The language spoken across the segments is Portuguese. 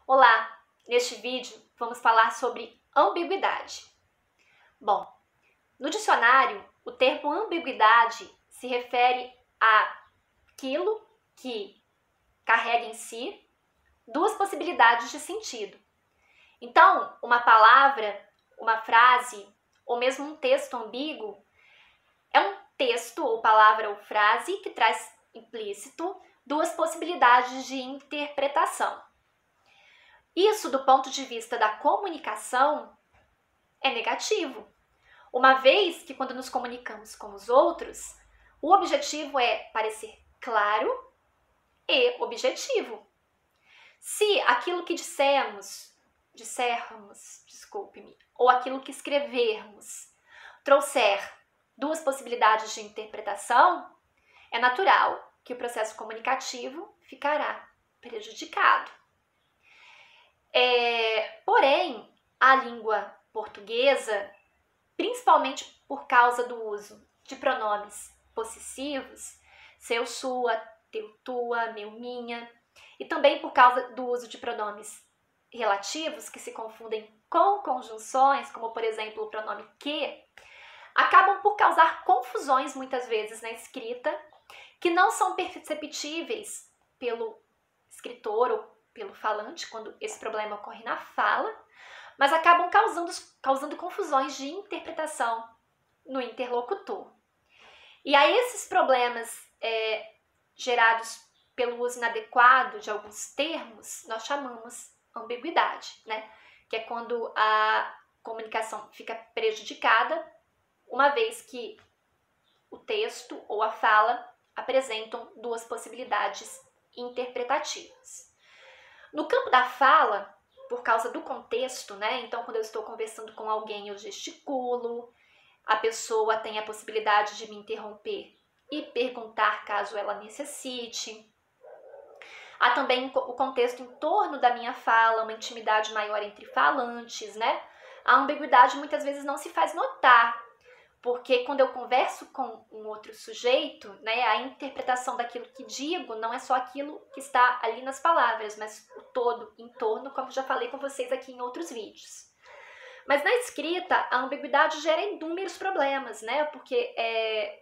Olá! Neste vídeo vamos falar sobre ambiguidade. Bom, no dicionário, o termo ambiguidade se refere àquilo que carrega em si duas possibilidades de sentido. Então, uma palavra, uma frase ou mesmo um texto ambíguo é um texto ou palavra ou frase que traz implícito duas possibilidades de interpretação. Isso, do ponto de vista da comunicação, é negativo, uma vez que quando nos comunicamos com os outros, o objetivo é parecer claro e objetivo. Se aquilo que dissermos, ou aquilo que escrevermos trouxer duas possibilidades de interpretação, é natural que o processo comunicativo ficará prejudicado. Porém, a língua portuguesa, principalmente por causa do uso de pronomes possessivos, seu, sua, teu, tua, meu, minha, e também por causa do uso de pronomes relativos que se confundem com conjunções, como por exemplo o pronome que, acabam por causar confusões muitas vezes na escrita que não são perceptíveis pelo escritor ou pelo falante, quando esse problema ocorre na fala, mas acabam causando confusões de interpretação no interlocutor. E a esses problemas gerados pelo uso inadequado de alguns termos, nós chamamos ambiguidade, né? Que é quando a comunicação fica prejudicada, uma vez que o texto ou a fala apresentam duas possibilidades interpretativas. No campo da fala, por causa do contexto, né? Então, quando eu estou conversando com alguém, eu gesticulo, a pessoa tem a possibilidade de me interromper e perguntar caso ela necessite. Há também o contexto em torno da minha fala, uma intimidade maior entre falantes, né? A ambiguidade muitas vezes não se faz notar, porque quando eu converso com um outro sujeito, né, a interpretação daquilo que digo não é só aquilo que está ali nas palavras, mas o todo, em torno, como já falei com vocês aqui em outros vídeos. Mas na escrita, a ambiguidade gera inúmeros problemas, né? Porque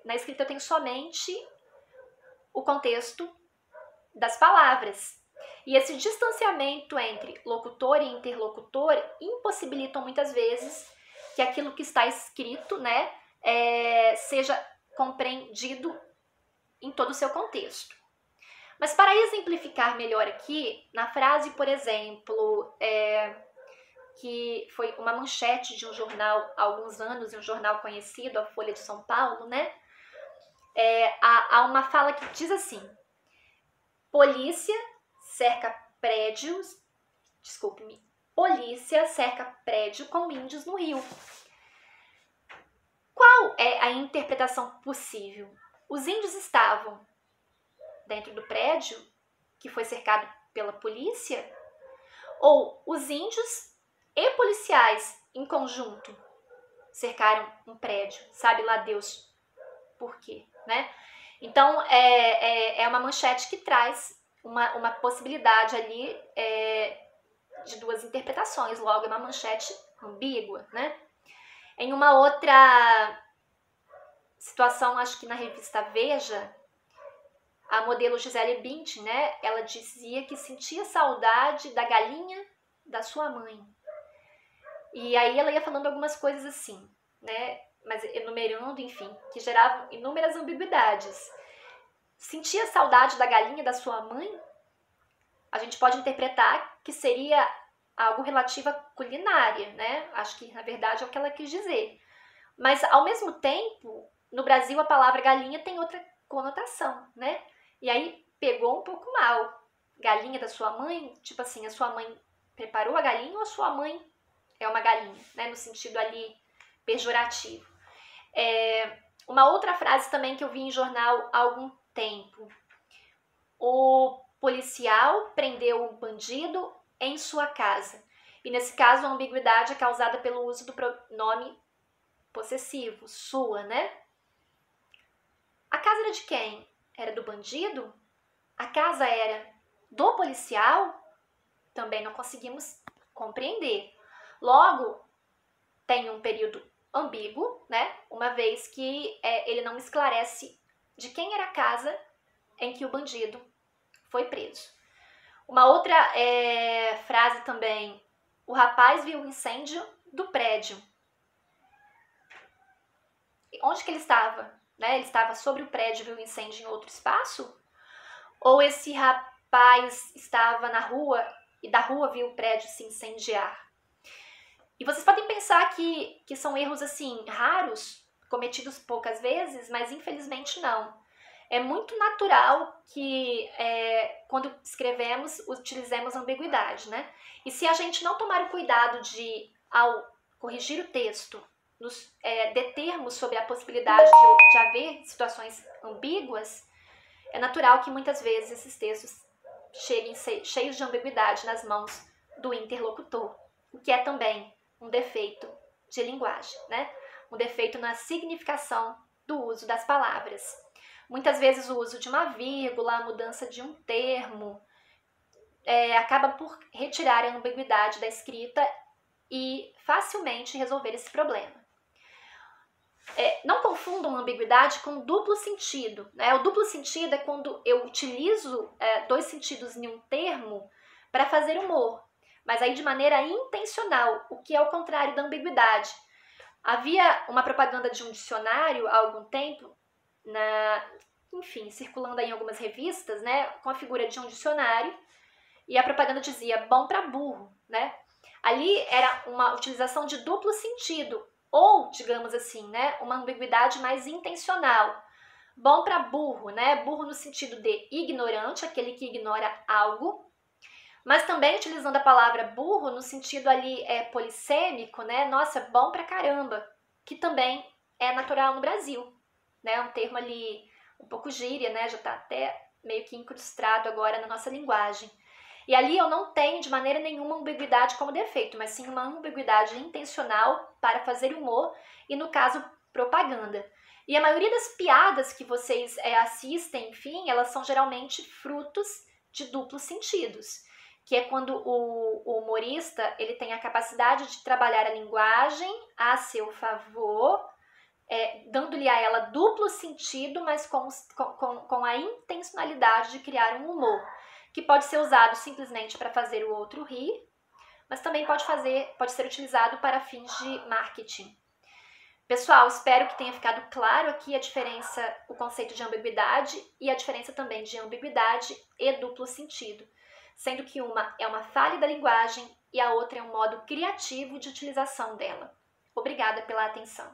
na escrita eu tenho somente o contexto das palavras. E esse distanciamento entre locutor e interlocutor impossibilitam muitas vezes que aquilo que está escrito, né, seja compreendido em todo o seu contexto. Mas para exemplificar melhor aqui, na frase, por exemplo, que foi uma manchete de um jornal há alguns anos, em um jornal conhecido, a Folha de São Paulo, né? Há uma fala que diz assim: polícia cerca prédio com índios no Rio. Qual é a interpretação possível? Os índios estavam dentro do prédio que foi cercado pela polícia? Ou os índios e policiais em conjunto cercaram um prédio? Sabe lá Deus por quê, né? Então, é uma manchete que traz uma possibilidade ali de duas interpretações, logo é uma manchete ambígua, né? Em uma outra situação, acho que na revista Veja, a modelo Gisele Bündchen, né, ela dizia que sentia saudade da galinha da sua mãe. E aí ela ia falando algumas coisas assim, né, mas enumerando, enfim, que geravam inúmeras ambiguidades. Sentia saudade da galinha da sua mãe? A gente pode interpretar que seria algo relativo à culinária, né? Acho que, na verdade, é o que ela quis dizer. Mas, ao mesmo tempo, no Brasil, a palavra galinha tem outra conotação, né? E aí, pegou um pouco mal. Galinha da sua mãe, tipo assim, a sua mãe preparou a galinha ou a sua mãe é uma galinha, né? No sentido ali pejorativo. Uma outra frase também que eu vi em jornal há algum tempo. O policial prendeu o bandido em sua casa. E nesse caso, a ambiguidade é causada pelo uso do pronome possessivo, sua, né? A casa era de quem? Era do bandido? A casa era do policial? também não conseguimos compreender. Logo, tem um período ambíguo, né? Uma vez que ele não esclarece de quem era a casa em que o bandido foi preso. Uma outra frase também: o rapaz viu o incêndio do prédio. Onde que ele estava? Né? Ele estava sobre o prédio e viu o incêndio em outro espaço? Ou esse rapaz estava na rua e da rua viu o prédio se incendiar? E vocês podem pensar que são erros assim raros, cometidos poucas vezes, mas infelizmente não. É muito natural que quando escrevemos, utilizemos ambiguidade, né? E se a gente não tomar o cuidado de, ao corrigir o texto, nos determos sobre a possibilidade de haver situações ambíguas, é natural que muitas vezes esses textos cheguem cheios de ambiguidade nas mãos do interlocutor, o que é também um defeito de linguagem, né? Um defeito na significação do uso das palavras. Muitas vezes o uso de uma vírgula, a mudança de um termo, acaba por retirar a ambiguidade da escrita e facilmente resolver esse problema. Não confundam ambiguidade com duplo sentido, né? O duplo sentido é quando eu utilizo dois sentidos em um termo para fazer humor, mas aí de maneira intencional, o que é o contrário da ambiguidade. Havia uma propaganda de um dicionário há algum tempo, enfim, circulando aí em algumas revistas, né, com a figura de um dicionário, e a propaganda dizia bom para burro, né? Ali era uma utilização de duplo sentido, ou, digamos assim, né, uma ambiguidade mais intencional. Bom para burro, né? Burro no sentido de ignorante, aquele que ignora algo, mas também utilizando a palavra burro no sentido ali polissêmico, né? Nossa, bom pra caramba, que também é natural no Brasil, né? Um termo ali um pouco gíria, né? Já tá até meio que incrustado agora na nossa linguagem. E ali eu não tenho de maneira nenhuma ambiguidade como defeito, mas sim uma ambiguidade intencional para fazer humor e, no caso, propaganda. E a maioria das piadas que vocês assistem, enfim, elas são geralmente frutos de duplos sentidos, que é quando o humorista ele tem a capacidade de trabalhar a linguagem a seu favor, dando-lhe a ela duplo sentido, mas com a intencionalidade de criar um humor, que pode ser usado simplesmente para fazer o outro rir, mas também pode ser utilizado para fins de marketing. Pessoal, espero que tenha ficado claro aqui a diferença, o conceito de ambiguidade e a diferença também de ambiguidade e duplo sentido, sendo que uma é uma falha da linguagem e a outra é um modo criativo de utilização dela. Obrigada pela atenção.